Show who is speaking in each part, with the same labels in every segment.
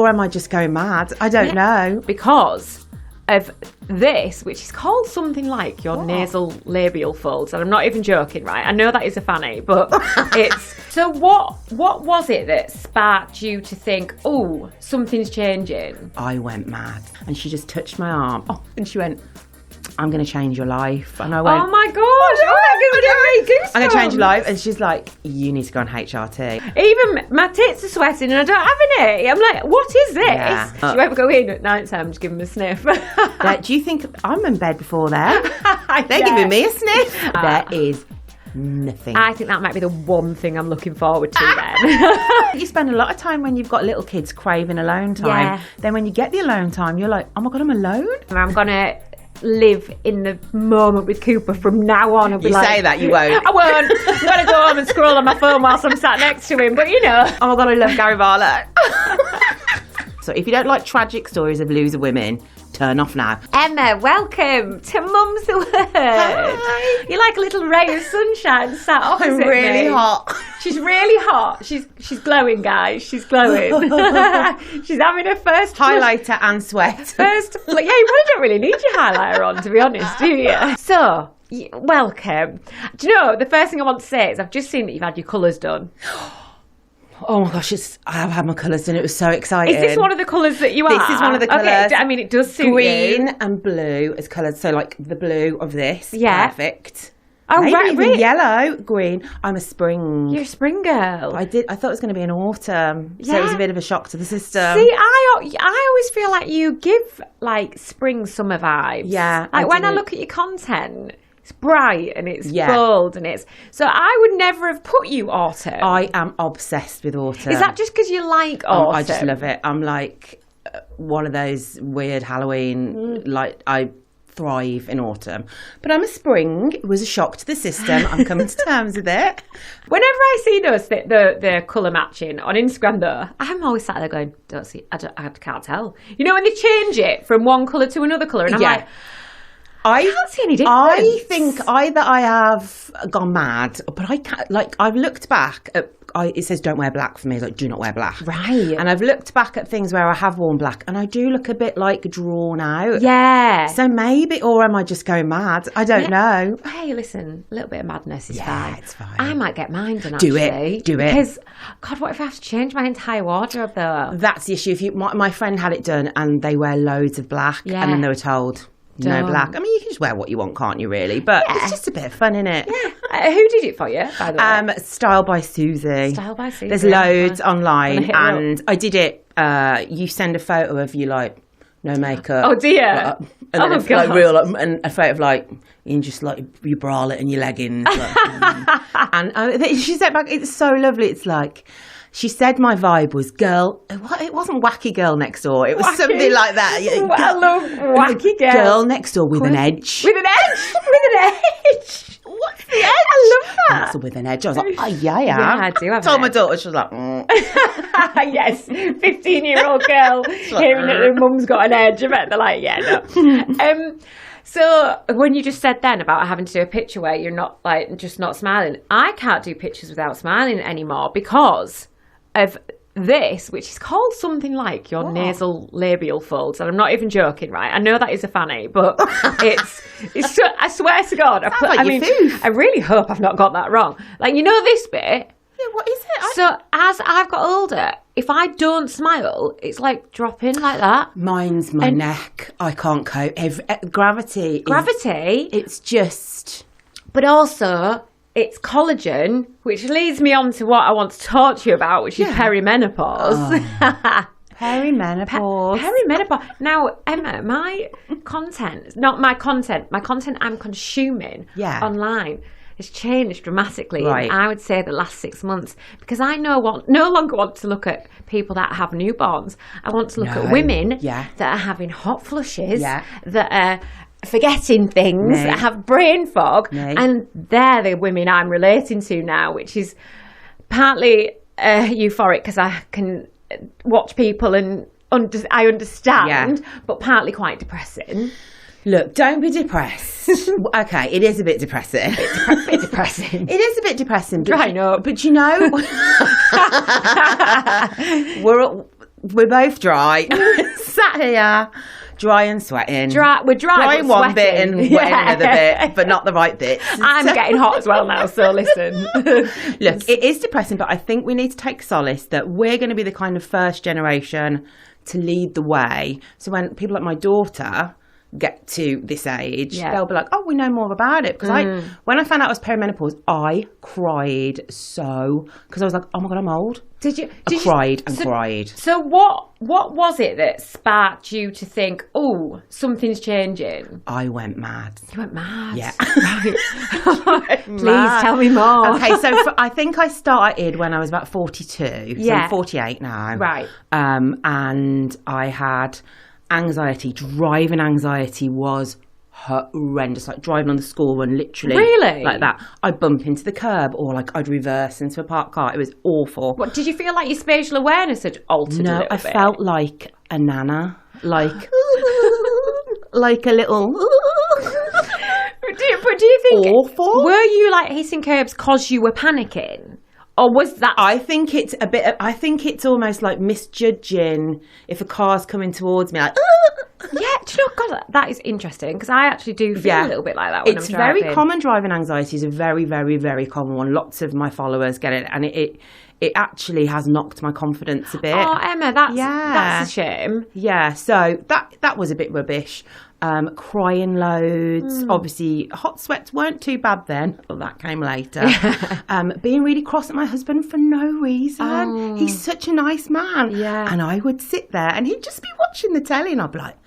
Speaker 1: or am I just going mad? I don't know.
Speaker 2: Because of this, which is called something like your nasal labial folds, and I'm not even joking, right? I know that is a fanny, but it's... So what was it that sparked you to think, oh, something's changing?
Speaker 1: I went mad. And she just touched my arm. Oh, and she went, I'm going to change your life. And I went,
Speaker 2: oh my gosh,
Speaker 1: I'm going to change your life. And she's like, you need to go on HRT.
Speaker 2: Even my tits are sweating and I don't have any. I'm like, what is this?
Speaker 1: Yeah.
Speaker 2: Do you ever go in at night time to give them a sniff?
Speaker 1: Like, do you think I'm in bed before them? They're giving me a sniff. There is nothing.
Speaker 2: I think that might be the one thing I'm looking forward to then.
Speaker 1: You spend a lot of time when you've got little kids craving alone time.
Speaker 2: Yeah.
Speaker 1: Then when you get the alone time, you're like, oh my God, I'm alone.
Speaker 2: I'm going to live in the moment with Cooper from now on. I'll be
Speaker 1: say that, you won't.
Speaker 2: I won't. I'm going to go home and scroll on my phone whilst I'm sat next to him, but you know.
Speaker 1: Oh my God, I love Gary Barlow. So if you don't like tragic stories of loser women, turn off now.
Speaker 2: Emma, welcome to Mum's the Word.
Speaker 1: Hi.
Speaker 2: You're like a little ray of sunshine sat opposite
Speaker 1: I'm really
Speaker 2: me.
Speaker 1: hot.
Speaker 2: She's really hot. She's glowing, guys. She's glowing. She's having her first
Speaker 1: Highlighter and sweat.
Speaker 2: First, yeah, you don't really need your highlighter on, to be honest, do you? So, welcome. Do you know, the first thing I want to say is I've just seen that you've had your colours done.
Speaker 1: Oh my gosh, I have had my colours done. It was so exciting.
Speaker 2: Is this one of the colours that you are?
Speaker 1: This is one of the colours.
Speaker 2: Okay, I mean, it does suit
Speaker 1: Green
Speaker 2: you.
Speaker 1: and blue as colours. So like the blue of this.
Speaker 2: Yeah.
Speaker 1: Perfect.
Speaker 2: Oh,
Speaker 1: maybe
Speaker 2: right,
Speaker 1: even
Speaker 2: really?
Speaker 1: yellow, green. I'm a spring.
Speaker 2: You're a spring girl.
Speaker 1: I thought it was going to be an autumn. So it was a bit of a shock to the system.
Speaker 2: See, I always feel like you give like spring, summer vibes.
Speaker 1: Yeah.
Speaker 2: Like when I look at your content, it's bright and it's bold and it's... So I would never have put you autumn.
Speaker 1: I am obsessed with autumn.
Speaker 2: Is that just because you like autumn?
Speaker 1: I just love it. I'm like one of those weird Halloween, like I thrive in autumn. But I'm a spring. It was a shock to the system. I'm coming to terms with it.
Speaker 2: Whenever I see those, the colour matching on Instagram though, I'm always sat there going, I can't tell. You know when they change it from one colour to another colour and I'm like... I can't see any difference.
Speaker 1: I think either I have gone mad, but I can't. Like I've looked back at. It says don't wear black for me. It's like do not wear black.
Speaker 2: Right.
Speaker 1: And I've looked back at things where I have worn black, and I do look a bit like drawn out.
Speaker 2: Yeah.
Speaker 1: So maybe, or am I just going mad? I don't know.
Speaker 2: Hey, listen, a little bit of madness is fine.
Speaker 1: Yeah, it's fine.
Speaker 2: I might get mine done.
Speaker 1: Do
Speaker 2: actually,
Speaker 1: it.
Speaker 2: Because God, what if I have to change my entire wardrobe though?
Speaker 1: That's the issue. If my friend had it done, and they wear loads of black, and then they were told. No black. I mean, you can just wear what you want, can't you, really? But it's just a bit of fun, isn't it?
Speaker 2: Yeah. Who did it for you, by the way?
Speaker 1: Style by Susie.
Speaker 2: Style by Susie.
Speaker 1: There's loads online. And I did it. You send a photo of you, like, no makeup.
Speaker 2: Oh, dear.
Speaker 1: And then God. Like, real, and a photo of, like, in just, like, your bralette and your leggings. Like, and she said back, it's so lovely. It's like... She said my vibe was girl. It wasn't wacky girl next door. It was something like that.
Speaker 2: I love wacky girl.
Speaker 1: Girl next door with an edge.
Speaker 2: With an edge. With an edge.
Speaker 1: What's the edge?
Speaker 2: I love that.
Speaker 1: That's with an edge. I was like, oh yeah.
Speaker 2: Yeah, I do have.
Speaker 1: I told my daughter. She was like,
Speaker 2: yes, 15-year-old girl hearing that her mum's got an edge. I bet they're like, yeah, no. So when you just said then about having to do a picture where you're not like just not smiling, I can't do pictures without smiling anymore because of this, which is called something like your nasal labial folds, and I'm not even joking, right? I know that is a fanny, but it's I swear to God, I really hope I've not got that wrong. Like, you know this bit?
Speaker 1: Yeah, what is it?
Speaker 2: So as I've got older, if I don't smile, it's like dropping like that.
Speaker 1: Mine's my neck. I can't cope. Gravity. It's just...
Speaker 2: But also... It's collagen, which leads me on to what I want to talk to you about, which is perimenopause.
Speaker 1: Perimenopause.
Speaker 2: Perimenopause. Now, Emma, my content I'm consuming online has changed dramatically.
Speaker 1: Right.
Speaker 2: I would say the last 6 months, because I no longer want to look at people that have newborns. I want to look at women that are having hot flushes, that are forgetting things, that have brain fog, and they're the women I'm relating to now, which is partly euphoric because I can watch people and I understand, but partly quite depressing.
Speaker 1: Look, don't be depressed. Okay, it is a bit depressing.
Speaker 2: Bit depressing.
Speaker 1: It is a bit depressing.
Speaker 2: Drying up.
Speaker 1: But you know, we're both dry. Sat here, dry and sweating.
Speaker 2: We're dry
Speaker 1: in
Speaker 2: but
Speaker 1: one bit
Speaker 2: sweating.
Speaker 1: and wet in another bit, but not the right bit.
Speaker 2: I'm getting hot as well now, so listen.
Speaker 1: Look, it is depressing, but I think we need to take solace that we're going to be the kind of first generation to lead the way. So when people like my daughter get to this age, they'll be like, oh, we know more about it. Because when I found out I was perimenopause, I cried because I was like, oh my God, I'm old. I cried.
Speaker 2: So what was it that sparked you to think, oh, something's changing?
Speaker 1: I went mad.
Speaker 2: You went mad?
Speaker 1: Yeah.
Speaker 2: Right. Please tell me more.
Speaker 1: Okay, so I think I started when I was about 42. So I'm 48 now.
Speaker 2: Right.
Speaker 1: And I had anxiety. Driving anxiety was horrendous, like driving on the school run, literally.
Speaker 2: Really?
Speaker 1: Like that. I'd bump into the curb or like I'd reverse into a parked car. It was awful.
Speaker 2: What, did you feel like your spatial awareness had altered a little bit?
Speaker 1: I felt like a nana. Like, like a little...
Speaker 2: But do you think...
Speaker 1: Awful?
Speaker 2: Were you like hitting curbs because you were panicking? Or was that...
Speaker 1: I think it's a bit... I think it's almost like misjudging if a car's coming towards me, like...
Speaker 2: Yeah, do you know, God, that is interesting, because I actually do feel a little bit like that when I'm driving.
Speaker 1: It's very common. Driving anxiety is a very, very, very common one. Lots of my followers get it, and it actually has knocked my confidence a bit.
Speaker 2: Oh, Emma, that's a shame.
Speaker 1: Yeah, so that was a bit rubbish. Crying loads. Obviously, hot sweats weren't too bad then. Well, that came later. Being really cross at my husband for no reason. Oh. He's such a nice man.
Speaker 2: Yeah.
Speaker 1: And I would sit there and he'd just be watching the telly and I'd be like...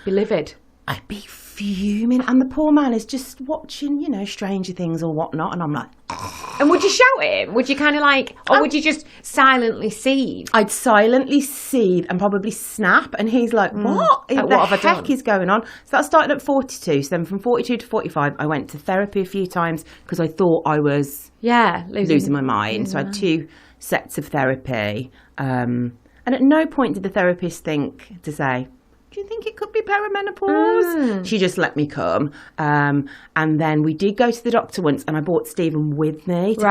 Speaker 2: Be livid.
Speaker 1: I'd be fuming. And the poor man is just watching, Stranger Things or whatnot. And I'm like...
Speaker 2: And would you shout at him? Would you kind of like... Or would you just silently seethe?
Speaker 1: I'd silently seethe and probably snap. And he's like, what?
Speaker 2: Like,
Speaker 1: what
Speaker 2: what have I
Speaker 1: heck
Speaker 2: done?
Speaker 1: is going on? So that started at 42. So then from 42 to 45, I went to therapy a few times because I thought I was losing my mind. So I had 2 sets of therapy. And at no point did the therapist think to say... Do you think it could be perimenopause? She just let me come. And then we did go to the doctor once and I brought Stephen with me to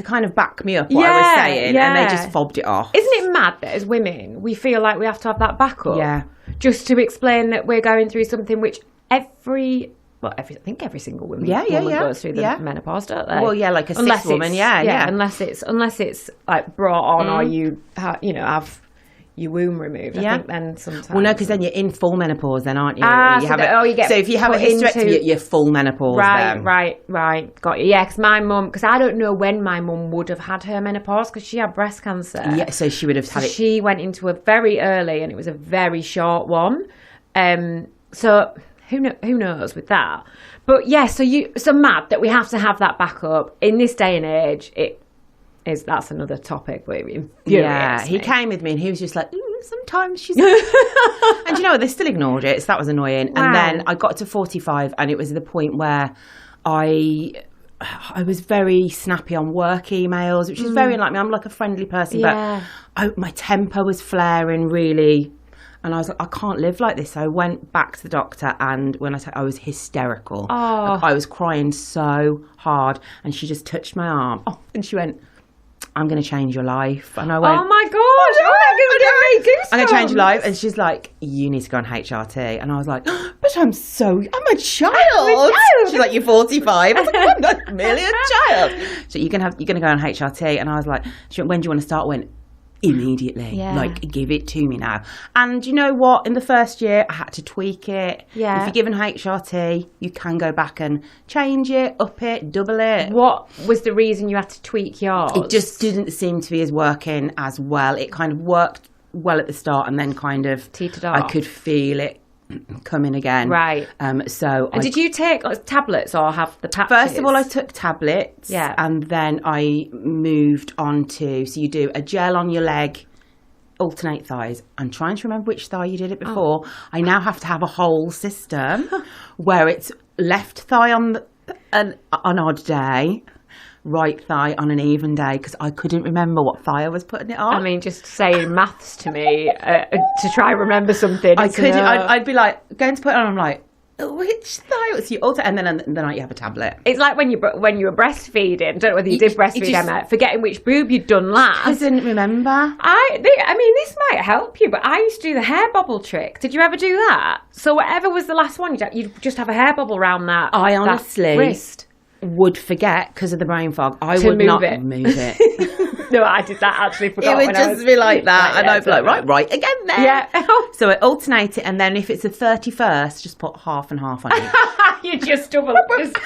Speaker 1: kind of back me up what I was saying. And they just fobbed it off.
Speaker 2: Isn't it mad that as women, we feel like we have to have that backup?
Speaker 1: Yeah.
Speaker 2: Just to explain that we're going through something which I think every single woman goes through the menopause, don't they?
Speaker 1: Well, yeah, like a cis woman,
Speaker 2: unless it's like brought on or you have your womb removed. I think then sometimes.
Speaker 1: Well, no, because then you're in full menopause, then aren't you?
Speaker 2: So
Speaker 1: if you have a hysterectomy, you're full menopause.
Speaker 2: Right. Got you. Yeah, because my mum, because I don't know when my mum would have had her menopause because she had breast cancer.
Speaker 1: Yeah, so she would have had it.
Speaker 2: She went into a very early, and it was a very short one. So who knows with that? But yeah, so mad that we have to have that backup in this day and age. That's another topic. But
Speaker 1: he came with me and he was just like, sometimes she's... And you know what? They still ignored it. So that was annoying. Wow. And then I got to 45 and it was the point where I was very snappy on work emails, which is very unlike me. I'm like a friendly person, but my temper was flaring really. And I was like, I can't live like this. So I went back to the doctor and when I was hysterical.
Speaker 2: Oh.
Speaker 1: Like, I was crying so hard and she just touched my arm. Oh, and she went... I'm going to change your life. And I went,
Speaker 2: oh my gosh,
Speaker 1: I'm going to change your life. And she's like, you need to go on HRT. And I was like, but I'm a child. She's like, you're 45. I was like, I'm not merely a child. So you're going to go on HRT. And I was like, she went, when do you want to start? I went, immediately. Like, give it to me now. And you know what? In the first year, I had to tweak it.
Speaker 2: Yeah.
Speaker 1: If you're given HRT, you can go back and change it, up it, double it.
Speaker 2: What was the reason you had to tweak yours?
Speaker 1: It just didn't seem to be as working as well. It kind of worked well at the start and then kind of...
Speaker 2: teetered off.
Speaker 1: I could feel it coming again.
Speaker 2: Right. Did you take tablets or have the patches?
Speaker 1: First of all, I took tablets.
Speaker 2: Yeah.
Speaker 1: And then I moved on to, so you do a gel on your leg, alternate thighs. I'm trying to remember which thigh you did it before. Oh. I now have to have a whole system where it's left thigh on an odd day, right thigh on an even day, because I couldn't remember what thigh I was putting it on.
Speaker 2: I mean, just saying maths to me to try and remember something.
Speaker 1: I couldn't. I'd be like, going to put it on, I'm like, Which thigh? So you alter, and then on the night you have a tablet.
Speaker 2: It's like when you were breastfeeding. I don't know whether you did breastfeed, Emma. Forgetting which boob you'd done last.
Speaker 1: I didn't remember.
Speaker 2: I mean, this might help you, but I used to do the hair bubble trick. Did you ever do that? So whatever was the last one, you'd just have a hair bubble around that.
Speaker 1: I honestly
Speaker 2: that wrist.
Speaker 1: Would forget because of the brain fog. I
Speaker 2: to
Speaker 1: would
Speaker 2: move
Speaker 1: not
Speaker 2: it.
Speaker 1: move it.
Speaker 2: No, I did that actually. Forgot
Speaker 1: It would just be like that, and I'd be like, right again there.
Speaker 2: Yeah.
Speaker 1: So I alternate it, and then if it's a 31st, just put half and half on it.
Speaker 2: You just double up, just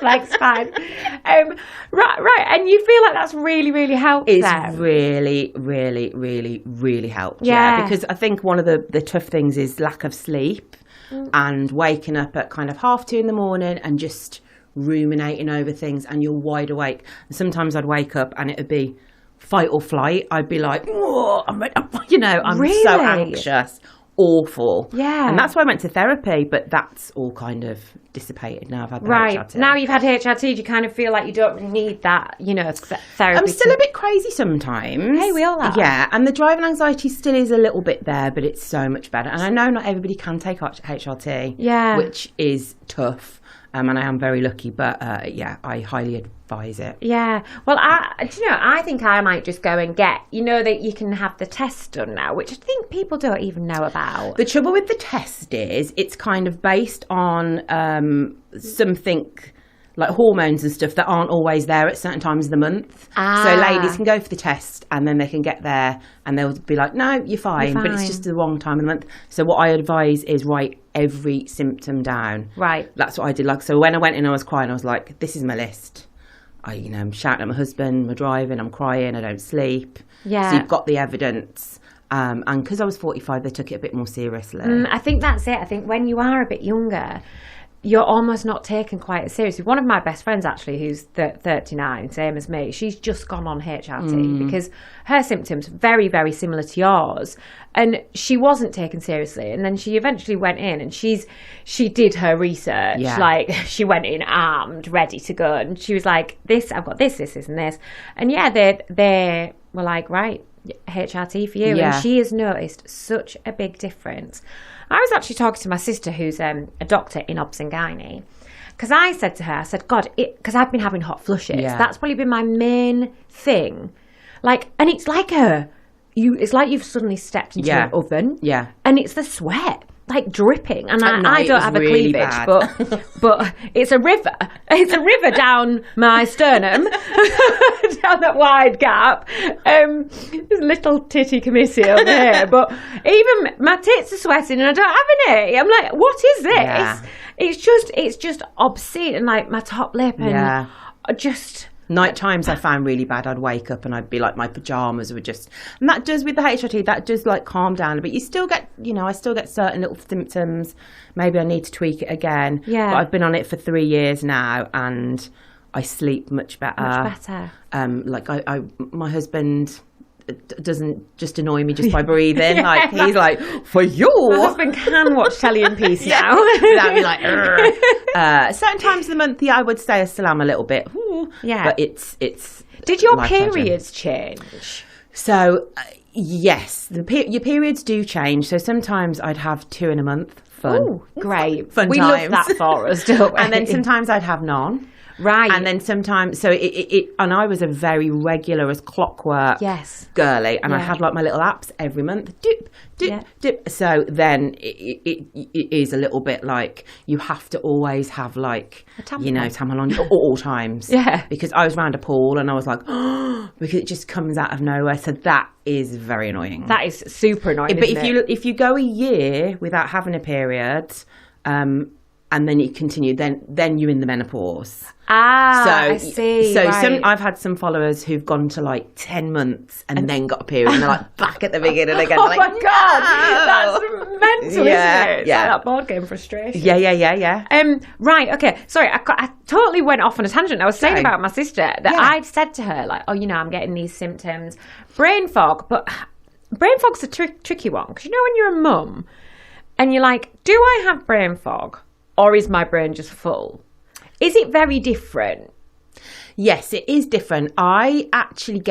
Speaker 2: like fine. Right, and you feel like that's really, really helped.
Speaker 1: It's
Speaker 2: them.
Speaker 1: really, really, really, really helped.
Speaker 2: Yeah.
Speaker 1: Because I think one of the tough things is lack of sleep and waking up at kind of 1:30 in the morning and just ruminating over things, and you're wide awake. And sometimes I'd wake up and it'd be fight or flight. I'd be like, I'm
Speaker 2: Really?
Speaker 1: so anxious, awful.
Speaker 2: Yeah.
Speaker 1: And that's why I went to therapy, but that's all kind of dissipated now. I've had the HRT.
Speaker 2: Now you've had HRT, you kind of feel like you don't need that, therapy.
Speaker 1: I'm still a bit crazy sometimes.
Speaker 2: Hey, we all are.
Speaker 1: Yeah, and the driving anxiety still is a little bit there, but it's so much better. And I know not everybody can take HRT, which is tough. And I am very lucky, but I highly advise it.
Speaker 2: Yeah. Well, I think I might just go and get, that you can have the test done now, which I think people don't even know about.
Speaker 1: The trouble with the test is it's kind of based on something like hormones and stuff that aren't always there at certain times of the month. So ladies can go for the test and then they can get there and they'll be like, no, you're fine. But it's just the wrong time of the month. So what I advise is write every symptom down.
Speaker 2: Right.
Speaker 1: That's what I did. So when I went in, I was crying. I was like, this is my list. I'm shouting at my husband, we're driving, I'm crying, I don't sleep.
Speaker 2: Yeah.
Speaker 1: So you've got the evidence. And because I was 45, they took it a bit more seriously.
Speaker 2: I think that's it. I think when you are a bit younger, you're almost not taken quite as seriously. One of my best friends, actually, who's 39, same as me, she's just gone on HRT because her symptoms are very, very similar to yours. And she wasn't taken seriously. And then she eventually went in and she did her research.
Speaker 1: Yeah.
Speaker 2: Like, she went in armed, ready to go. And she was like, I've got this, and this. And yeah, they were like, right, HRT for you.
Speaker 1: Yeah.
Speaker 2: And she has noticed such a big difference. I was actually talking to my sister, who's a doctor in obs and gynae, because I said to her, God, because I've been having hot flushes.
Speaker 1: Yeah.
Speaker 2: That's probably been my main thing. And it's like it's like you've suddenly stepped into an oven.
Speaker 1: Yeah.
Speaker 2: And it's the sweat, like dripping. And
Speaker 1: At night,
Speaker 2: I don't have a
Speaker 1: really
Speaker 2: cleavage,
Speaker 1: bad.
Speaker 2: but it's a river. It's a river down my sternum, down that wide gap. There's a little titty commissy over here, but even my tits are sweating and I don't have any. I'm like, what is this?
Speaker 1: Yeah.
Speaker 2: It's just obscene, and like my top lip and just.
Speaker 1: Night times I found really bad. I'd wake up and I'd be like, my pajamas were just, and that does with the HRT, that does like calm down a bit. You still get, I still get certain little symptoms. Maybe I need to tweak it again.
Speaker 2: Yeah.
Speaker 1: But I've been on it for 3 years now and I sleep much better. My husband doesn't just annoy me just by breathing. Like he's like, for you.
Speaker 2: My husband can watch telly in peace now.
Speaker 1: Without me like, certain times of the month, I would say I still am a little bit.
Speaker 2: Yeah.
Speaker 1: But it's.
Speaker 2: Did your
Speaker 1: life-changing.
Speaker 2: periods change?
Speaker 1: So, yes, your periods do change. So sometimes I'd have 2 in a month. Fun.
Speaker 2: Oh, great.
Speaker 1: Fun
Speaker 2: we
Speaker 1: times.
Speaker 2: love that for us, don't we?
Speaker 1: And then sometimes I'd have none.
Speaker 2: Right.
Speaker 1: And then sometimes, so and I was a very regular as clockwork girly. And I had like my little apps every month. Dip, dip. So then it is a little bit like you have to always have like, tampon on at all times.
Speaker 2: Yeah.
Speaker 1: Because I was round a pool and I was like, because it just comes out of nowhere. So that is very annoying.
Speaker 2: That is super annoying.
Speaker 1: But if you go a year without having a period, and then you continue, then you're in the menopause.
Speaker 2: I see.
Speaker 1: So
Speaker 2: right.
Speaker 1: I've had some followers who've gone to like 10 months and then got a period, and they're like back at the beginning again.
Speaker 2: Oh
Speaker 1: like,
Speaker 2: my God, that's mental, isn't it? It's like that board game frustration.
Speaker 1: Yeah.
Speaker 2: Right, okay. Sorry, I totally went off on a tangent. I was saying about my sister that I'd said to her, like, I'm getting these symptoms. Brain fog, but brain fog's a tricky one. Because when you're a mum and you're like, do I have brain fog? Or is my brain just full? Is it very different?
Speaker 1: Yes, it is different. I actually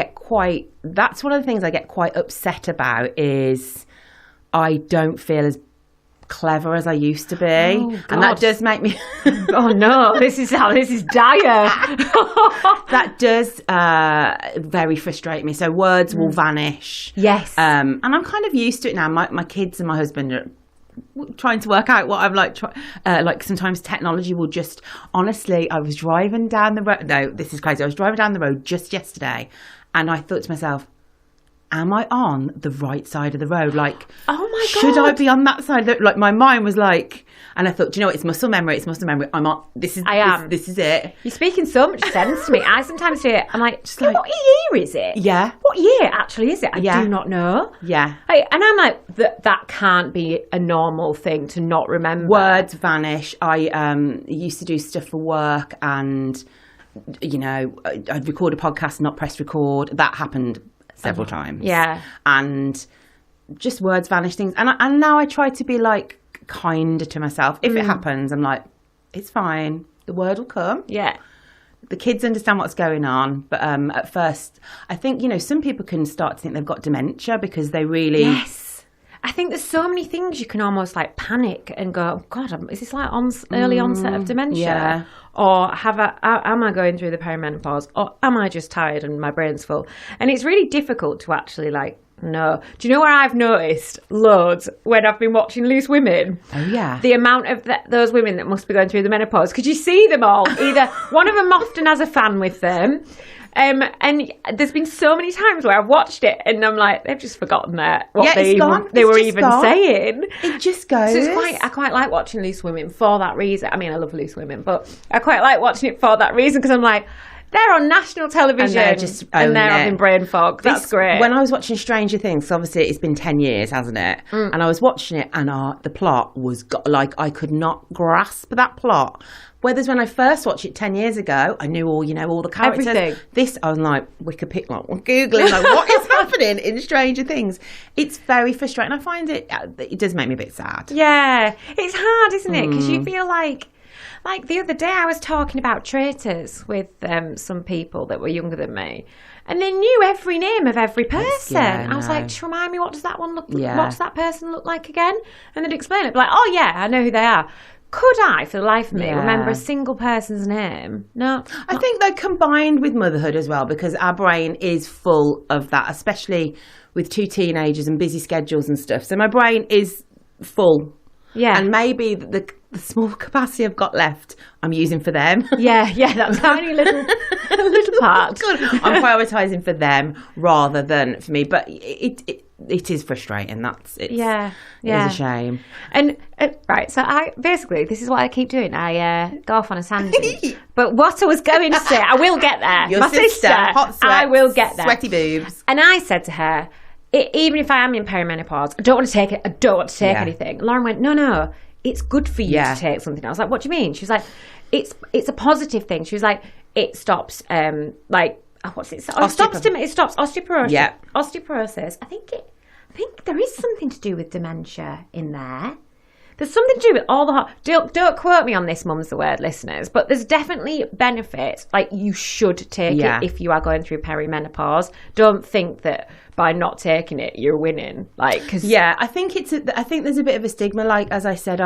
Speaker 1: that's one of the things I get quite upset about is I don't feel as clever as I used to be. And that does make me
Speaker 2: oh no, this is dire.
Speaker 1: That does very frustrate me. So words will vanish.
Speaker 2: Yes.
Speaker 1: And I'm kind of used to it now. My kids and my husband are trying to work out what I'm like. Like sometimes technology will just, honestly, I was driving down the road. No, this is crazy. I was driving down the road just yesterday and I thought to myself, am I on the right side of the road? Like,
Speaker 2: oh my God,
Speaker 1: should I be on that side? Like, my mind was like, and I thought, do you know what? It's muscle memory. I'm on. This is it.
Speaker 2: You're speaking so much sense to me. I sometimes hear it. I'm like, just like, what year is it?
Speaker 1: Yeah.
Speaker 2: What year actually is it? I do not know.
Speaker 1: Yeah.
Speaker 2: And I'm like, that can't be a normal thing to not remember.
Speaker 1: Words vanish. I used to do stuff for work, and I'd record a podcast, not press record. That happened several times.
Speaker 2: Yeah.
Speaker 1: And just words vanish, things. And now I try to be like kinder to myself. If it happens, I'm like, it's fine. The word will come.
Speaker 2: Yeah.
Speaker 1: The kids understand what's going on. But at first, I think, some people can start to think they've got dementia because they really...
Speaker 2: Yes. I think there's so many things you can almost like panic and go, oh God, is this like early onset of dementia?
Speaker 1: Yeah.
Speaker 2: Or am I going through the perimenopause? Or am I just tired and my brain's full? And it's really difficult to actually like know. Do you know where I've noticed loads when I've been watching Loose Women?
Speaker 1: Oh, yeah.
Speaker 2: The amount of those women that must be going through the menopause. Because you see them all. Either one of them often has a fan with them. And there's been so many times where I've watched it and I'm like, they've just forgotten what they were even saying.
Speaker 1: It just goes.
Speaker 2: So I quite like watching Loose Women for that reason. I mean, I love Loose Women, but I quite like watching it for that reason because I'm like, they're on national television and they're having brain fog. That's great.
Speaker 1: When I was watching Stranger Things, obviously it's been 10 years, hasn't it? And I was watching it and the plot was like, I could not grasp that plot. Whereas when I first watched it 10 years ago, I knew all the characters.
Speaker 2: Everything.
Speaker 1: This, I was like, Wikipedia, Googling, like, what is happening in Stranger Things? It's very frustrating. I find it does make me a bit sad.
Speaker 2: Yeah. It's hard, isn't it? Because you feel like the other day I was talking about traitors with some people that were younger than me. And they knew every name of every person.
Speaker 1: Yeah,
Speaker 2: I was like, just remind me, what does that one look like?
Speaker 1: Yeah.
Speaker 2: What does that person look like again? And they'd explain it. Like, oh yeah, I know who they are. Could I, for the life of me, remember a single person's name? No.
Speaker 1: I think they're combined with motherhood as well, because our brain is full of that, especially with 2 teenagers and busy schedules and stuff. So my brain is full.
Speaker 2: Yeah.
Speaker 1: And maybe the small capacity I've got left, I'm using for them.
Speaker 2: Yeah, that tiny little part.
Speaker 1: I'm prioritising for them rather than for me. But it is frustrating. That's it.
Speaker 2: Yeah.
Speaker 1: It's a shame.
Speaker 2: And right, so this is what I keep doing. I go off on a tangent. But what I was going to say, I will get there.
Speaker 1: Your
Speaker 2: My
Speaker 1: sister, hot sweat,
Speaker 2: I will get there.
Speaker 1: Sweaty boobs.
Speaker 2: And I said to her, even if I am in perimenopause, I don't want to take it. I don't want to take anything. Lauren went, no, it's good for you to take something. I was like, what do you mean? She was like, it's a positive thing. She was like, it stops what's it? It stops osteoporosis.
Speaker 1: Yeah.
Speaker 2: Osteoporosis. I think there is something to do with dementia in there. There's something to do with all the don't quote me on this, mum's the word, listeners, but there's definitely benefits. Like, you should take it if you are going through perimenopause. Don't think that by not taking it you're winning. I
Speaker 1: think I think there's a bit of a stigma. Like, as I said,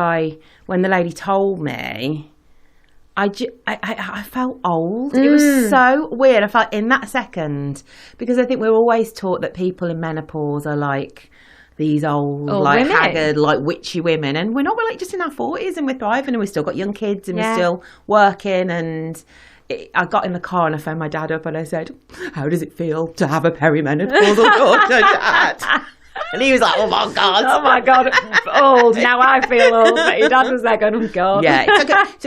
Speaker 1: when the lady told me, I felt old. It was so weird. I felt in that second, because I think we're always taught that people in menopause are like these old like women. Haggard, like witchy women, and we're not. We're like just in our 40s and we're thriving and we've still got young kids and we're still working. And I got in the car and I phoned my dad up and I said, how does it feel to have a perimenopausal daughter, Dad? And he was like, oh my God,
Speaker 2: old. Now I feel old. But your dad was like, oh God.
Speaker 1: Yeah.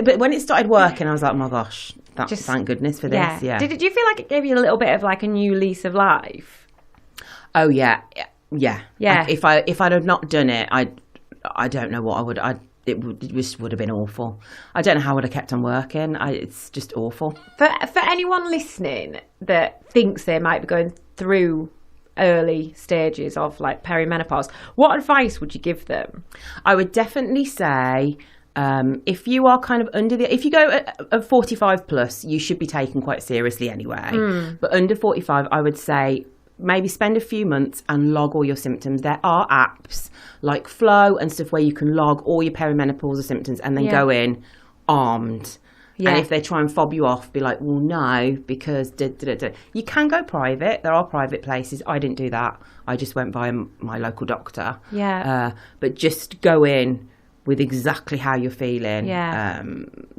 Speaker 1: But when it started working, I was like, oh my gosh, thank goodness for this. Yeah.
Speaker 2: Did you feel like it gave you a little bit of like a new lease of life?
Speaker 1: Oh yeah. Yeah. If I'd have not done it, I don't know what I would. It would have been awful. I don't know how I would have kept on working. It's just awful.
Speaker 2: For anyone listening that thinks they might be going through early stages of like perimenopause, what advice would you give them?
Speaker 1: I would definitely say, if you are kind of if you go at 45 plus, you should be taken quite seriously anyway. But under 45, I would say, maybe spend a few months and log all your symptoms. There are apps like Flow and stuff where you can log all your perimenopausal symptoms and then go in armed. And if they try and fob you off, be like, well, no, because you can go private. There are private places. I didn't do that. I just went via my local doctor. But just go in with exactly how you're feeling.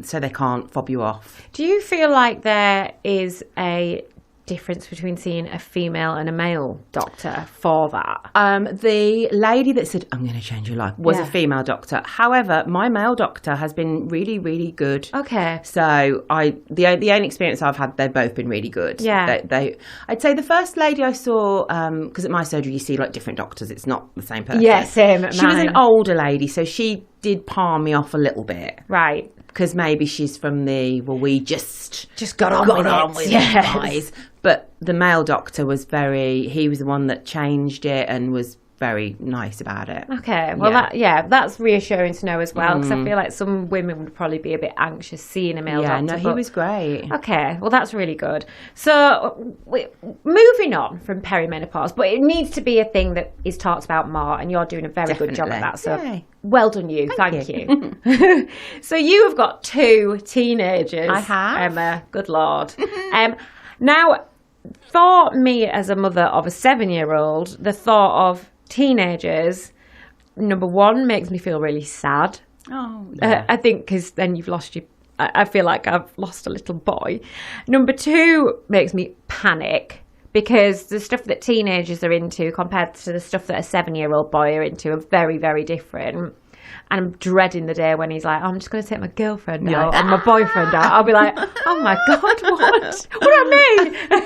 Speaker 1: So they can't fob you off.
Speaker 2: Do you feel like there is a difference between seeing a female and a male doctor for that?
Speaker 1: The lady that said, I'm going to change your life, was a female doctor. However, my male doctor has been really, really good.
Speaker 2: Okay.
Speaker 1: So the only experience I've had, they've both been really good. I'd say the first lady I saw, because at my surgery you see like different doctors, it's not the same person.
Speaker 2: Yeah, same at
Speaker 1: She was
Speaker 2: mine.
Speaker 1: an older lady, so she did palm me off a little bit.
Speaker 2: Right.
Speaker 1: Because maybe she's from we just
Speaker 2: got on with it.
Speaker 1: Guys. But the male doctor was he was the one that changed it and was very nice about it.
Speaker 2: Okay, well, that's reassuring to know as well, because I feel like some women would probably be a bit anxious seeing a male doctor.
Speaker 1: Yeah, no, he was great.
Speaker 2: Okay, well, that's really good. So, moving on from perimenopause, but it needs to be a thing that is talked about more, and you're doing a very good job at that. So, well done you. Thank you. So, you have got 2 teenagers.
Speaker 1: I have.
Speaker 2: Emma, good Lord. Now, for me as a mother of a 7-year-old, the thought of teenagers, number one, makes me feel really sad. I think because then you've lost your... I feel like I've lost a little boy. Number 2 makes me panic because the stuff that teenagers are into compared to the stuff that a 7-year-old boy are into are very, very different. And I'm dreading the day when he's like, I'm just going to take my girlfriend out and my boyfriend out. I'll be like, oh my God, what? What do I mean? I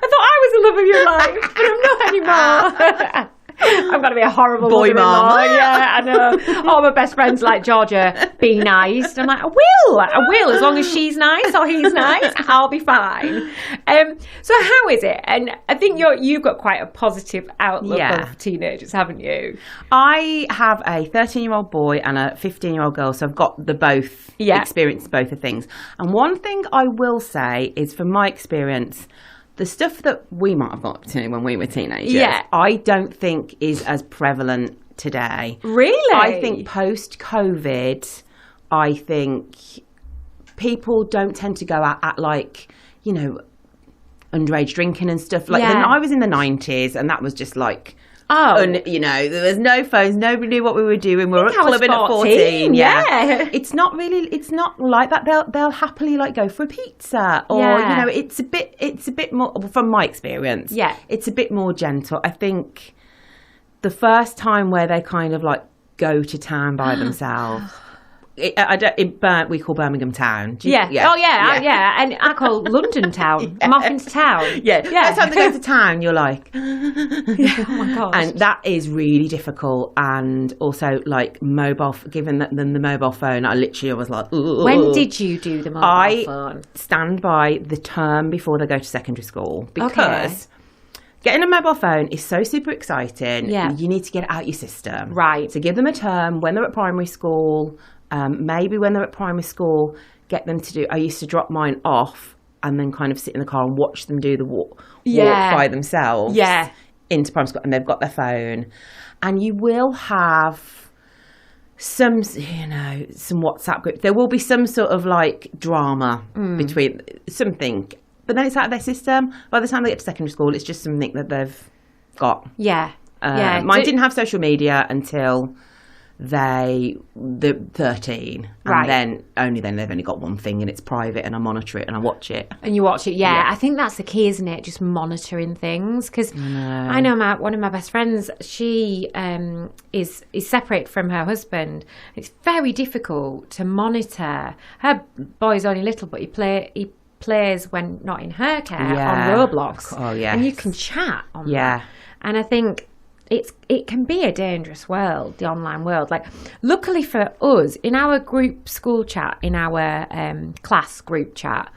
Speaker 2: thought I was the love of your life, but I'm not anymore. I'm going to be a horrible
Speaker 1: boy mum.
Speaker 2: Yeah, I know. All my best friends like, Georgia, be nice. And I'm like, I will. As long as she's nice or he's nice, I'll be fine. So how is it? And I think you've got quite a positive outlook of teenagers, haven't you?
Speaker 1: I have a 13-year-old boy and a 15-year-old girl, so I've got experienced both of things. And one thing I will say is, from my experience, the stuff that we might have got to when we were teenagers, I don't think is as prevalent today.
Speaker 2: Really?
Speaker 1: I think post-COVID, I think people don't tend to go at like, underage drinking and stuff. Like, I was in the 90s and that was just like... there was no phones. Nobody knew what we were doing. We were clubbing at 14. Yeah. It's not like that. They'll happily like go for a pizza or, it's a bit more, from my experience. Yeah. It's a bit more gentle. I think the first time where they kind of like go to town by themselves. We call Birmingham town.
Speaker 2: Yeah. Oh, yeah. And I call London town. Muffins town.
Speaker 1: Yeah. First time they go to town, you're like...
Speaker 2: oh, my gosh.
Speaker 1: And that is really difficult. And also, like, given them the mobile phone, I was like... Ugh.
Speaker 2: When did you do the mobile phone?
Speaker 1: I stand by the term before they go to secondary school. Because... Getting a mobile phone is so super exciting. Yeah. You need to get it out your system.
Speaker 2: Right.
Speaker 1: So give them a term when they're at primary school... maybe when they're at primary school, get them to do... I used to drop mine off and then kind of sit in the car and watch them do the walk by themselves into primary school, and they've got their phone. And you will have some WhatsApp group. There will be some sort of like drama between something, but then it's out of their system. By the time they get to secondary school, it's just something that they've got.
Speaker 2: Yeah.
Speaker 1: Mine didn't have social media until... they're 13, and then they've only got one thing, and it's private, and I monitor it and I watch it.
Speaker 2: And you watch it, I think that's the key, isn't it? Just monitoring things, because I know one of my best friends, she is separated from her husband. It's very difficult to monitor. Her boy's only little, but he plays when not in her care on Roblox.
Speaker 1: Oh yeah,
Speaker 2: and you can chat on that. And I think it can be a dangerous world, the online world. Like, luckily for us, in our group school chat, in our class group chat,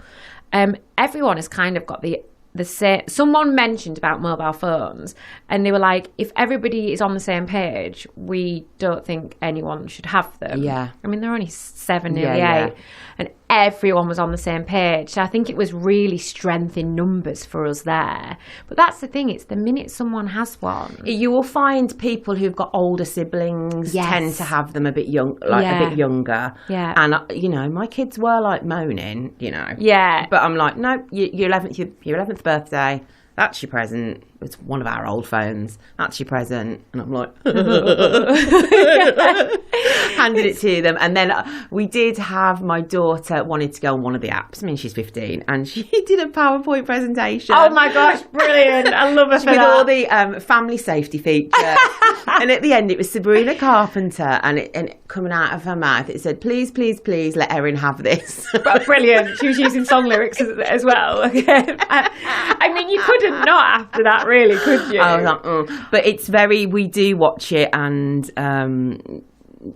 Speaker 2: everyone has kind of got the someone mentioned about mobile phones, and they were like, if everybody is on the same page, we don't think anyone should have them.
Speaker 1: Yeah.
Speaker 2: I mean, they're only 7, nearly 8, and everyone was on the same page. So I think it was really strength in numbers for us there. But that's the thing, it's the minute someone has one.
Speaker 1: You will find people who've got older siblings tend to have them a bit a bit younger.
Speaker 2: Yeah.
Speaker 1: And, my kids were like moaning,
Speaker 2: Yeah.
Speaker 1: But I'm like, no, your 11th birthday, that's your present. It's one of our old phones. That's your present. And I'm like, handed it to them. And then we did have, my daughter wanted to go on one of the apps. I mean, she's 15, and she did a PowerPoint presentation.
Speaker 2: Oh my gosh, brilliant. I love her for
Speaker 1: with
Speaker 2: that.
Speaker 1: all the family safety features. And at the end, it was Sabrina Carpenter, and it coming out of her mouth, it said, please, please, please let Erin have this.
Speaker 2: Brilliant. She was using song lyrics as well. I mean, you couldn't not after that, really, could you?
Speaker 1: I was like, But it's we do watch it, and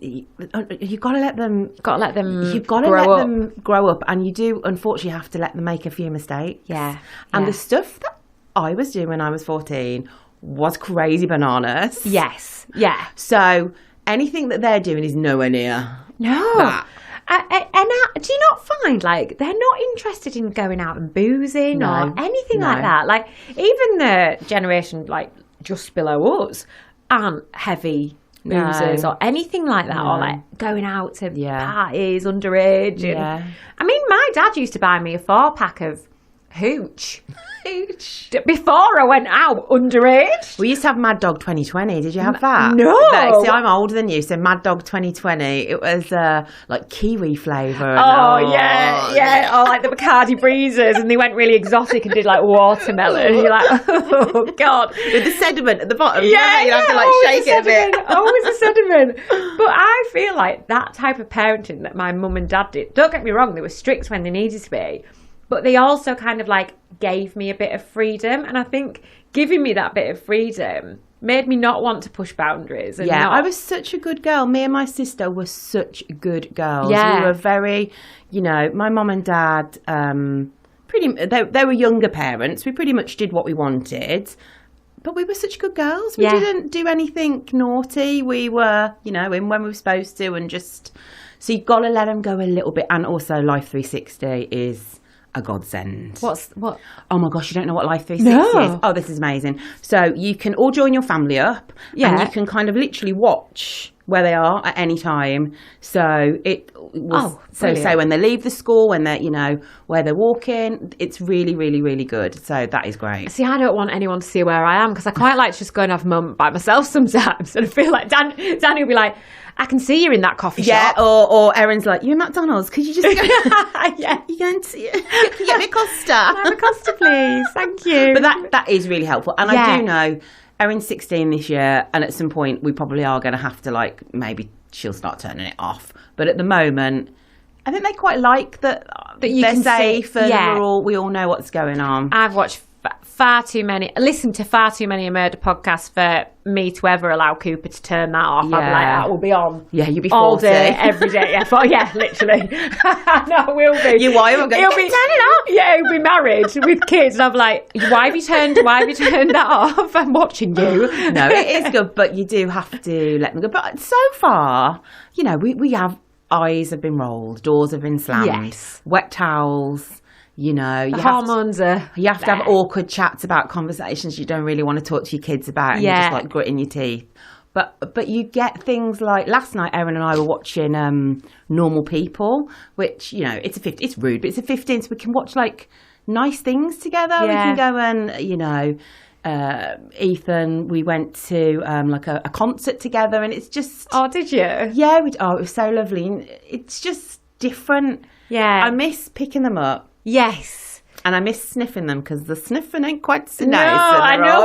Speaker 1: you've got to let them. You've got to let them grow up, and you do unfortunately have to let them make a few mistakes.
Speaker 2: Yeah.
Speaker 1: And the stuff that I was doing when I was 14 was crazy bananas.
Speaker 2: Yes. Yeah.
Speaker 1: So anything that they're doing is nowhere near that.
Speaker 2: Do you not find like they're not interested in going out and boozing or anything like that? Like even the generation like just below us aren't heavy boozers or anything like that, or like going out to parties underage. I mean, my dad used to buy me a 4-pack of hooch before I went out underage.
Speaker 1: We used to have Mad Dog 2020. Did you have that?
Speaker 2: No.
Speaker 1: See, I'm older than you, so Mad Dog 2020. It was like kiwi flavour.
Speaker 2: Yeah. Or like the Bacardi Breezers, and they went really exotic and did like watermelon. And you're like, oh god,
Speaker 1: with the sediment at the bottom.
Speaker 2: Yeah,
Speaker 1: you have to like shake it a bit.
Speaker 2: Always a sediment. But I feel like that type of parenting that my mum and dad did. Don't get me wrong, they were strict when they needed to be. But they also kind of like gave me a bit of freedom. And I think giving me that bit of freedom made me not want to push boundaries. And
Speaker 1: I was such a good girl. Me and my sister were such good girls.
Speaker 2: Yeah.
Speaker 1: We were very, my mum and dad, they were younger parents. We pretty much did what we wanted. But we were such good girls. We didn't do anything naughty. We were, in when we were supposed to, and just... So you've got to let them go a little bit. And also Life 360 is... a godsend.
Speaker 2: What?
Speaker 1: Oh my gosh, you don't know what Life 360 is? Oh, this is amazing. So you can all join your family up, and you can kind of literally watch where they are at any time. So it was so when they leave the school, when they're where they're walking, it's really, really, really good. So that is great.
Speaker 2: See, I don't want anyone to see where I am, because I quite like to just go and have mum by myself sometimes, and I feel like Danny will be like, I can see you in that coffee shop.
Speaker 1: Yeah, or Erin's like, you in McDonald's? Could you just go?
Speaker 2: Yeah.
Speaker 1: You going to get me a Costa?
Speaker 2: Have a Costa, please. Thank you.
Speaker 1: But that is really helpful. And I do know Erin's 16 this year, and at some point we probably are going to have to maybe she'll start turning it off. But at the moment, I think they quite like that they're safe and we all know what's going on.
Speaker 2: I've watched listened to far too many murder podcasts for me to ever allow Cooper to turn that off.
Speaker 1: Yeah.
Speaker 2: I'd be like, that will be on.
Speaker 1: Yeah, you'll be 40.
Speaker 2: All day, every day. Yeah, literally. No, it will be.
Speaker 1: Your wife will go, turn it off.
Speaker 2: Yeah, he'll be married with kids. And I'm like, why have you turned that off? I'm watching you.
Speaker 1: No, it is good, but you do have to let them go. But so far, we have eyes have been rolled, doors have been slammed, wet towels.
Speaker 2: Hormones are...
Speaker 1: You have to have awkward chats about conversations you don't really want to talk to your kids about, and you're just like gritting your teeth. But you get things like... Last night, Erin and I were watching Normal People, which, it's rude, but it's a 15, so we can watch, nice things together.
Speaker 2: Yeah.
Speaker 1: We can go and, Ethan, we went to, a concert together, and it's just...
Speaker 2: Oh, did you?
Speaker 1: Yeah, it was so lovely. It's just different.
Speaker 2: Yeah.
Speaker 1: I miss picking them up.
Speaker 2: Yes.
Speaker 1: And I miss sniffing them, because the sniffing ain't quite so
Speaker 2: nice.
Speaker 1: No,
Speaker 2: I know.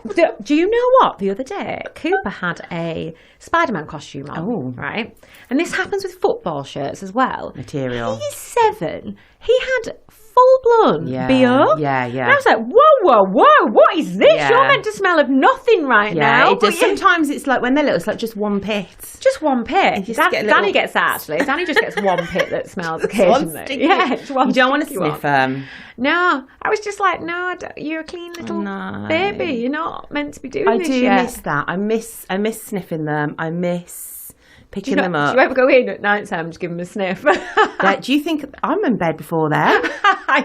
Speaker 2: Well, do you know what? The other day, Cooper had a Spider-Man costume on, right? And this happens with football shirts as well.
Speaker 1: Material.
Speaker 2: He's 7. He had full-blown BO.
Speaker 1: Yeah.
Speaker 2: And I was like, whoa, what is this?
Speaker 1: Yeah.
Speaker 2: You're meant to smell of nothing now.
Speaker 1: It does. Sometimes it's like when they're little, it's like just one pit.
Speaker 2: Just one pit. Danny gets that, actually. Danny just gets one pit that smells occasionally. It's one
Speaker 1: you don't want to sniff them.
Speaker 2: No, I was just like, no, you're a clean little baby. You're not meant to be doing this yet.
Speaker 1: I do miss that. I miss sniffing them. I miss picking them up.
Speaker 2: Do you ever go in at night time and just give them a sniff?
Speaker 1: Do you think I'm in bed before them?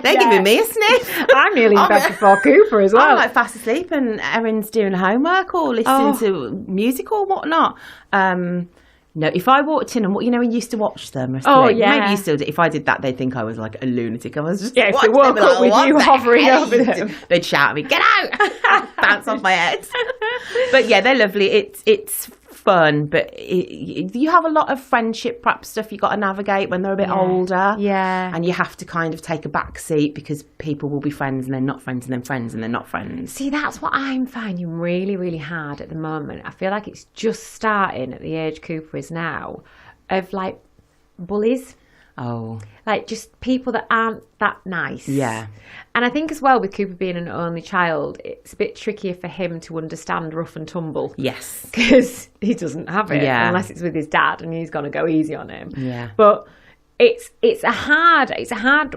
Speaker 1: They're giving me a sniff.
Speaker 2: I'm nearly in bed before Cooper as well.
Speaker 1: I'm like fast asleep and Erin's doing homework or listening to music or whatnot. No, if I walked in and when you used to watch them, maybe you still do. If I did that, they'd think I was like a lunatic. I was just
Speaker 2: if they woke up with you hovering over them,
Speaker 1: they'd shout at me, "Get out!" Bounce off my head. But yeah, they're lovely. It's fun, but you have a lot of friendship prep stuff you got to navigate when they're a bit older.
Speaker 2: Yeah,
Speaker 1: and you have to kind of take a back seat because people will be friends and then not friends and then friends and then not friends.
Speaker 2: See, that's what I'm finding really, really hard at the moment. I feel like it's just starting at the age Cooper is now of like bullies.
Speaker 1: Oh.
Speaker 2: Like just people that aren't that nice.
Speaker 1: Yeah.
Speaker 2: And I think as well with Cooper being an only child, it's a bit trickier for him to understand rough and tumble.
Speaker 1: Yes.
Speaker 2: Because he doesn't have it unless it's with his dad and he's going to go easy on him.
Speaker 1: Yeah.
Speaker 2: But it's a hard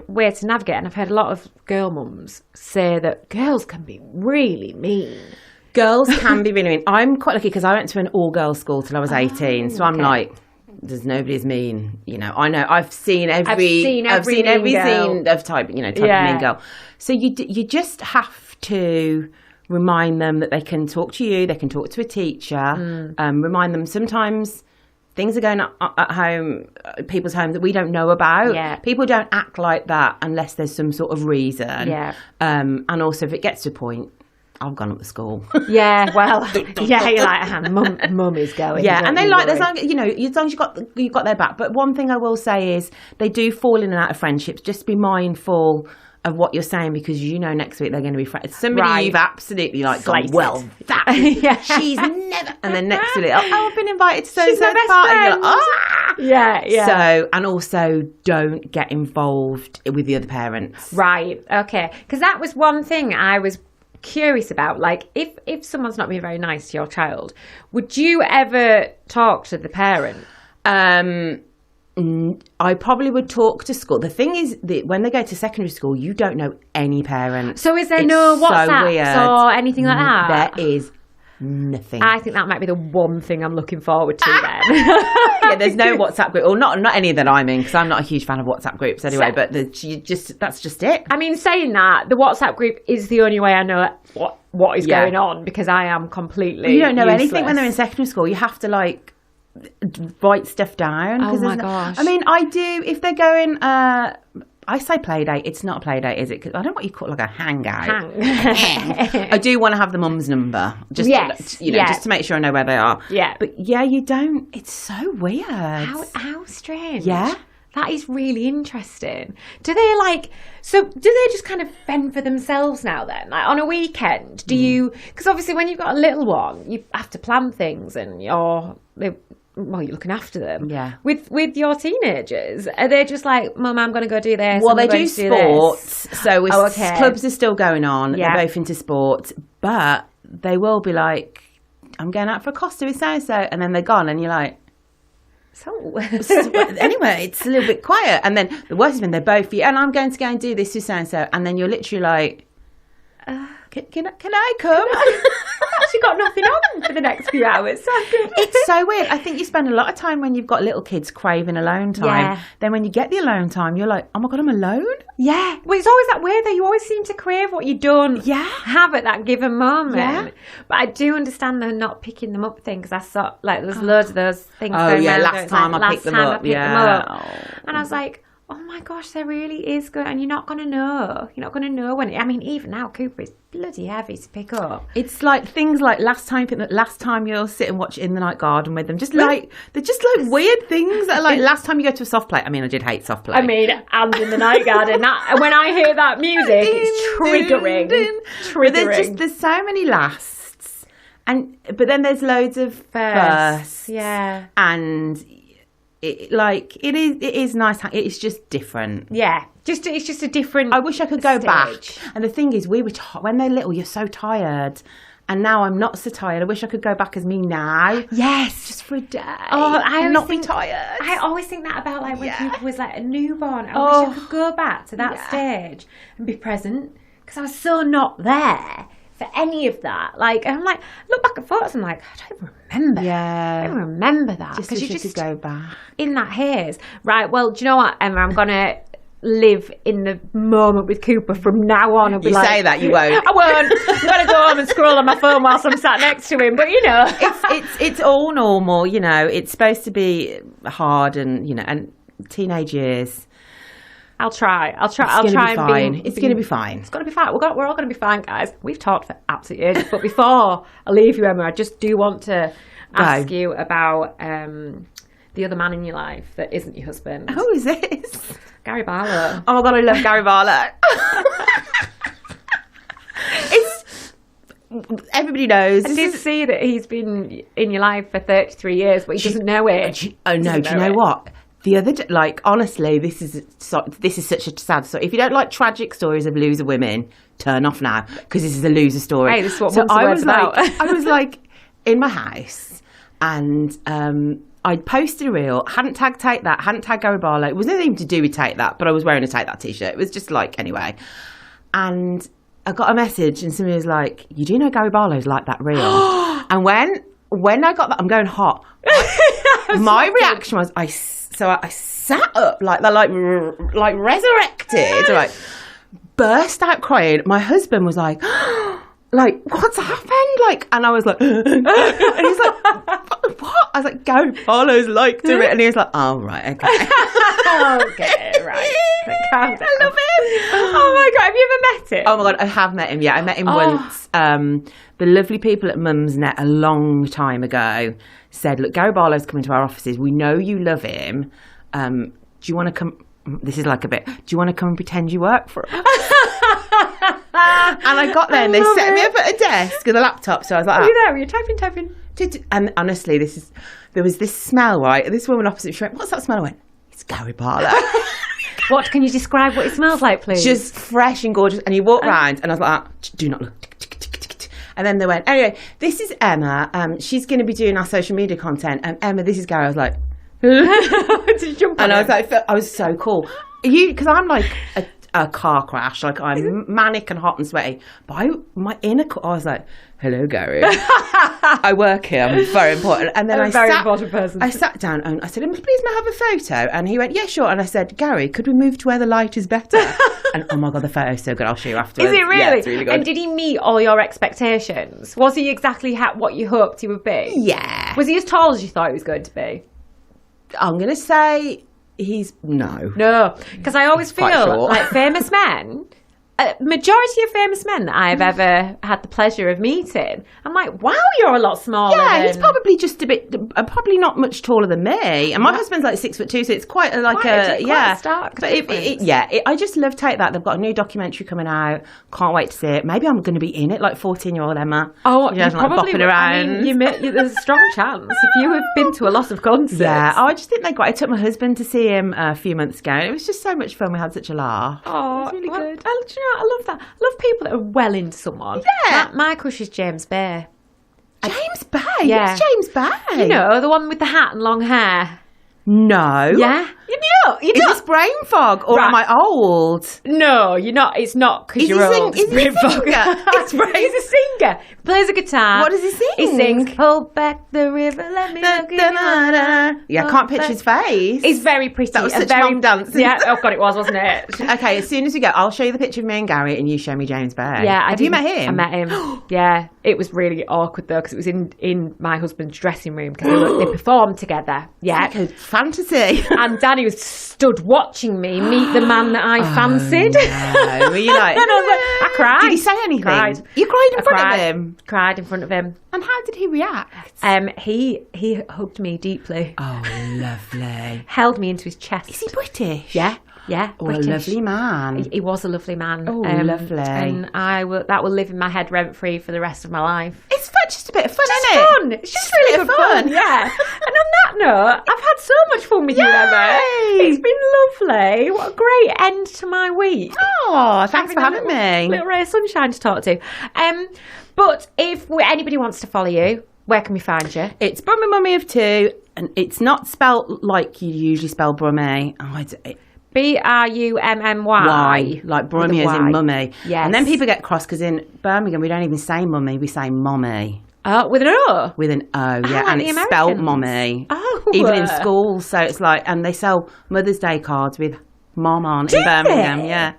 Speaker 2: way to navigate. And I've heard a lot of girl mums say that girls can be really mean.
Speaker 1: Girls can be really mean. I'm quite lucky because I went to an all-girls school till I was 18. So I'm like... There's nobody as mean, I know. I've seen every scene of type of mean girl. So you just have to remind them that they can talk to you, they can talk to a teacher. Remind them sometimes things are going on at home, people's homes that we don't know about.
Speaker 2: Yeah.
Speaker 1: People don't act like that unless there's some sort of reason.
Speaker 2: Yeah.
Speaker 1: And also if it gets to a point. I've gone up to school.
Speaker 2: Yeah, well, you're like, mum is going.
Speaker 1: Yeah, and they like, as long as you've got their back. But one thing I will say is they do fall in and out of friendships. Just be mindful of what you're saying because next week they're going to be friends. Somebody you've absolutely like gone, well, that she's never. And then next week, I've been invited to so-and-so party. You're like,
Speaker 2: Yeah.
Speaker 1: So, and also don't get involved with the other parents.
Speaker 2: Right, okay. Because that was one thing I was curious about. Like if someone's not being very nice to your child, would you ever talk to the parent?
Speaker 1: I probably would talk to school. The thing is that when they go to secondary school, you don't know any parents.
Speaker 2: So is there no WhatsApps or anything like that?
Speaker 1: There is nothing.
Speaker 2: I think that might be the one thing I'm looking forward to then.
Speaker 1: Yeah, there's no WhatsApp group, or not any that I'm in, because I'm not a huge fan of WhatsApp groups anyway. But that's just it.
Speaker 2: I mean, saying that, the WhatsApp group is the only way I know what is going on, because I am completely.
Speaker 1: You don't know
Speaker 2: useless.
Speaker 1: anything when they're in secondary school. You have to write stuff down.
Speaker 2: Oh my gosh!
Speaker 1: I mean, I do if they're going. I say play date. It's not a play date, is it? 'Cause I don't know what you call it, like a hangout. I do want to have the mum's number, just to make sure I know where they are.
Speaker 2: Yeah,
Speaker 1: but you don't. It's so weird.
Speaker 2: How strange.
Speaker 1: Yeah,
Speaker 2: that is really interesting. Do they do they just kind of fend for themselves now then? Like on a weekend, do you? Because obviously, when you've got a little one, you have to plan things, and you're looking after them.
Speaker 1: Yeah.
Speaker 2: With your teenagers, are they just like, Mum, I'm going to go do this?
Speaker 1: Well, they do sports, so clubs are still going on.
Speaker 2: Yeah.
Speaker 1: They're both into sports, but they will be like, I'm going out for a Costa with so-and-so, and then they're gone, and you're like, so anyway, it's a little bit quiet. And then the worst is when they're both, and I'm going to go and do this with so-and-so, and then you're literally like, can I come?
Speaker 2: I've actually got nothing on for the next few hours.
Speaker 1: It's so weird. I think you spend a lot of time when you've got little kids craving alone time. Yeah. Then when you get the alone time, you're like, oh my God, I'm alone?
Speaker 2: Yeah. Well, it's always that weird though. You always seem to crave what you don't have at that given moment. Yeah. But I do understand the not picking them up thing, because I saw there was loads of those things going around.
Speaker 1: Last time I picked them up.
Speaker 2: And I was like, oh my gosh, there really is good, and you're not going to know. You're not going to know when. I mean, even now, Cooper is bloody heavy to pick up.
Speaker 1: It's like things like last time you'll sit and watch In the Night Garden with them. They're just like weird things that are like last time you go to a soft play. I mean, I did hate soft play.
Speaker 2: I mean, and In the Night Garden. When I hear that music, it's triggering.
Speaker 1: But there's so many lasts, but then there's loads of firsts.
Speaker 2: Yeah,
Speaker 1: and it is nice. It's just different.
Speaker 2: Yeah, it's just a different.
Speaker 1: I wish I could go
Speaker 2: stage.
Speaker 1: back. And the thing is, we were when they're little, you're so tired. And now I'm not so tired. I wish I could go back as me now.
Speaker 2: Yes.
Speaker 1: Just for a day.
Speaker 2: Oh,
Speaker 1: and not be tired.
Speaker 2: I always think that about like when Cooper was like a newborn. I wish I could go back to that stage and be present, because I was so not there for any of that. Like, I'm like, look back at photos, I'm like, I don't remember.
Speaker 1: Yeah.
Speaker 2: I don't remember that.
Speaker 1: Just wish you could go back.
Speaker 2: In that haze. Right, well, do you know what, Emma? I'm going to live in the moment with Cooper from now on. I'll be
Speaker 1: You say that, you won't.
Speaker 2: I won't. I'm going to go home and scroll on my phone whilst I'm sat next to him. But, you know.
Speaker 1: It's all normal, you know. It's supposed to be hard and, you know, and teenage years.
Speaker 2: I'll try.
Speaker 1: It's going to be fine. It's going to be fine.
Speaker 2: It's going to be fine. We're all going to be fine, guys. We've talked for absolute ages. But before I leave you, Emma, I just do want to ask you about the other man in your life that isn't your husband.
Speaker 1: Who is this?
Speaker 2: Gary Barlow.
Speaker 1: Oh my God, I love Gary Barlow. Everybody knows.
Speaker 2: I did see that he's been in your life for 33 years, but he doesn't know it.
Speaker 1: Oh no, do you know what? The other day, like, honestly, this is such a sad story. If you don't like tragic stories of loser women, turn off now, because this is a loser story.
Speaker 2: Hey, this is what I was about.
Speaker 1: I was like in my house, and I'd posted a reel, hadn't tagged Take That, hadn't tagged Gary Barlow. It was nothing to do with Take That, but I was wearing a Take That t-shirt. It was just like, anyway. And I got a message, and somebody was like, you do know Gary Barlow's like that reel? And when I got that, I'm going hot. My reaction was, I sat up like resurrected, like burst out crying. My husband was like, like, what's happened? Like, and I was like, and he's like, what? I was like, Gary Barlow's like to it, and he was like, oh right, okay,
Speaker 2: okay, right. I love him. Oh my God, have you ever met him?
Speaker 1: Oh my God, I have met him. Yeah, I met him once. The lovely people at Mumsnet a long time ago said, look, Gary Barlow's coming to our offices. We know you love him. Do you want to come? This is like a bit. Do you want to come and pretend you work for us? And I got there and they set me up at a desk with a laptop. So I was like,
Speaker 2: were you there? Were you typing?
Speaker 1: And honestly, there was this smell, right? This woman opposite, she went, what's that smell? I went, it's Gary Barlow.
Speaker 2: What, can you describe what it smells like, please?
Speaker 1: Just fresh and gorgeous. And he walked round and I was like, do not look. And then they went, anyway, this is Emma. She's going to be doing our social media content. And Emma, this is Gary. I was like,
Speaker 2: did you jump on
Speaker 1: and
Speaker 2: him?
Speaker 1: I was like, I was so cool. Because I'm like a car crash. Like, I'm manic and hot and sweaty. But my inner core, I was like, hello, Gary. I work here. I'm very important. And then
Speaker 2: important person.
Speaker 1: I sat down and I said, please may I have a photo? And he went, yeah, sure. And I said, Gary, could we move to where the light is better? And oh my God, the photo's so good. I'll show you afterwards.
Speaker 2: Is it really?
Speaker 1: Yeah, it's really good.
Speaker 2: And did he meet all your expectations? Was he exactly what you hoped he would be?
Speaker 1: Yeah.
Speaker 2: Was he as tall as you thought he was going to be?
Speaker 1: I'm going to say he's no.
Speaker 2: No, because I always feel like famous men, majority of famous men that I've ever had the pleasure of meeting, I'm like, wow, you're a lot smaller.
Speaker 1: Yeah, he's probably just a bit, probably not much taller than me. And my husband's like 6'2", so it's quite a
Speaker 2: stark.
Speaker 1: But I just love Take That. They've got a new documentary coming out. Can't wait to see it. Maybe I'm going to be in it, like 14-year-old Emma.
Speaker 2: Oh,
Speaker 1: you probably bopping around.
Speaker 2: I mean, there's a strong chance if you have been to a lot of concerts.
Speaker 1: Yeah, I just think they're great. I took my husband to see him a few months ago. It was just so much fun. We had such a laugh.
Speaker 2: Oh,
Speaker 1: it was really good.
Speaker 2: I love that. I love people that are well into someone.
Speaker 1: Yeah.
Speaker 2: My crush is James Bay.
Speaker 1: James Bay?
Speaker 2: Yeah.
Speaker 1: Who's James Bay?
Speaker 2: You know, the one with the hat and long hair.
Speaker 1: No.
Speaker 2: Yeah? Is
Speaker 1: this brain fog or am I old?
Speaker 2: No, you're not. It's not because you're old.
Speaker 1: Is he a singer?
Speaker 2: He's a singer. Plays a guitar.
Speaker 1: What does he sing?
Speaker 2: He sings, "Hold back the river, let me look in."
Speaker 1: Yeah, I can't picture his face.
Speaker 2: He's very pretty.
Speaker 1: That was such mum dance.
Speaker 2: Yeah, oh God, it was, wasn't it?
Speaker 1: Okay, as soon as we go, I'll show you the picture of me and Gary and you show me James Bay.
Speaker 2: Yeah.
Speaker 1: Have you met him?
Speaker 2: I met him. Yeah. It was really awkward though because it was in my husband's dressing room because they performed together. Yeah.
Speaker 1: It's like a fantasy.
Speaker 2: And Danny was stood watching me meet the man that I fancied.
Speaker 1: No. Were you like,
Speaker 2: and I cried.
Speaker 1: Did he say anything?
Speaker 2: Cried.
Speaker 1: You cried in front of him?
Speaker 2: Cried in front of him.
Speaker 1: And how did he react?
Speaker 2: He hugged me deeply.
Speaker 1: Oh, lovely.
Speaker 2: Held me into his chest.
Speaker 1: Is he British?
Speaker 2: Yeah.
Speaker 1: Oh,
Speaker 2: British.
Speaker 1: a lovely man.
Speaker 2: He was a lovely man.
Speaker 1: Oh, lovely.
Speaker 2: And that will live in my head rent free for the rest of my life.
Speaker 1: It's just a bit of fun,
Speaker 2: It's
Speaker 1: isn't it?
Speaker 2: fun. It's just really good fun. Yeah. And on that note, I've had so much fun with you, Emma. It's been lovely. What a great end to my week.
Speaker 1: Oh, thanks for having me.
Speaker 2: Little ray of sunshine to talk to. But if anybody wants to follow you, where can we find you?
Speaker 1: It's Brummy Mummy of 2, and it's not spelt like you usually spell Brummy.
Speaker 2: Brummy.
Speaker 1: Y, like Brummy as in mummy.
Speaker 2: Yes.
Speaker 1: And then people get cross because in Birmingham we don't even say mummy, we say mommy.
Speaker 2: With an O?
Speaker 1: With an O, yeah.
Speaker 2: like
Speaker 1: And
Speaker 2: the
Speaker 1: it's spelt
Speaker 2: Americans.
Speaker 1: mommy.
Speaker 2: Oh.
Speaker 1: Even in school. So it's like, and they sell Mother's Day cards with mom on in Birmingham, yeah.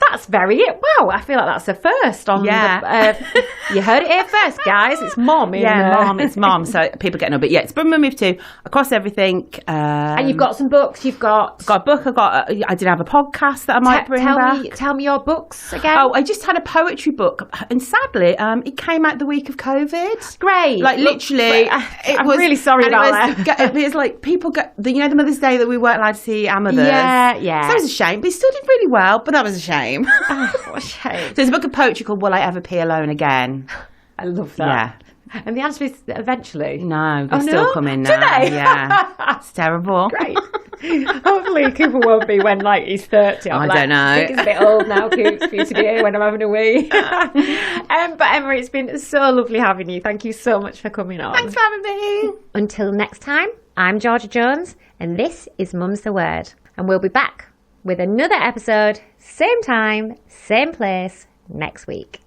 Speaker 2: That's wow, I feel like that's a first on the, you heard it here first, guys. It's mom.
Speaker 1: It's mom. So people get no, but yeah, it's Brummy Mummy of 2 across everything.
Speaker 2: And you've got some books. You've got
Speaker 1: a book. I did have a podcast that I might bring back.
Speaker 2: Tell me your books again.
Speaker 1: Oh, I just had a poetry book, and sadly, it came out the week of COVID.
Speaker 2: Great,
Speaker 1: like literally.
Speaker 2: I'm really sorry about that.
Speaker 1: It was like people get the Mother's Day that we weren't allowed to see our mothers.
Speaker 2: Yeah.
Speaker 1: So that was a shame, but it still did really well. But that was a shame.
Speaker 2: Oh, what a shame.
Speaker 1: So there's a book of poetry called "Will I Ever Pee Alone Again?"
Speaker 2: I love that.
Speaker 1: Yeah.
Speaker 2: And the answer is eventually.
Speaker 1: No, they're still coming now.
Speaker 2: Do they?
Speaker 1: Yeah. It's terrible.
Speaker 2: Great. Hopefully Cooper won't be when he's 30.
Speaker 1: I don't know.
Speaker 2: I think it's a bit old now, Coops, for you to be here when I'm having a wee. But Emma, it's been so lovely having you. Thank you so much for coming on.
Speaker 1: Thanks for having me.
Speaker 2: Until next time, I'm Georgia Jones, and this is Mum's the Word. And we'll be back with another episode, same time, same place, next week.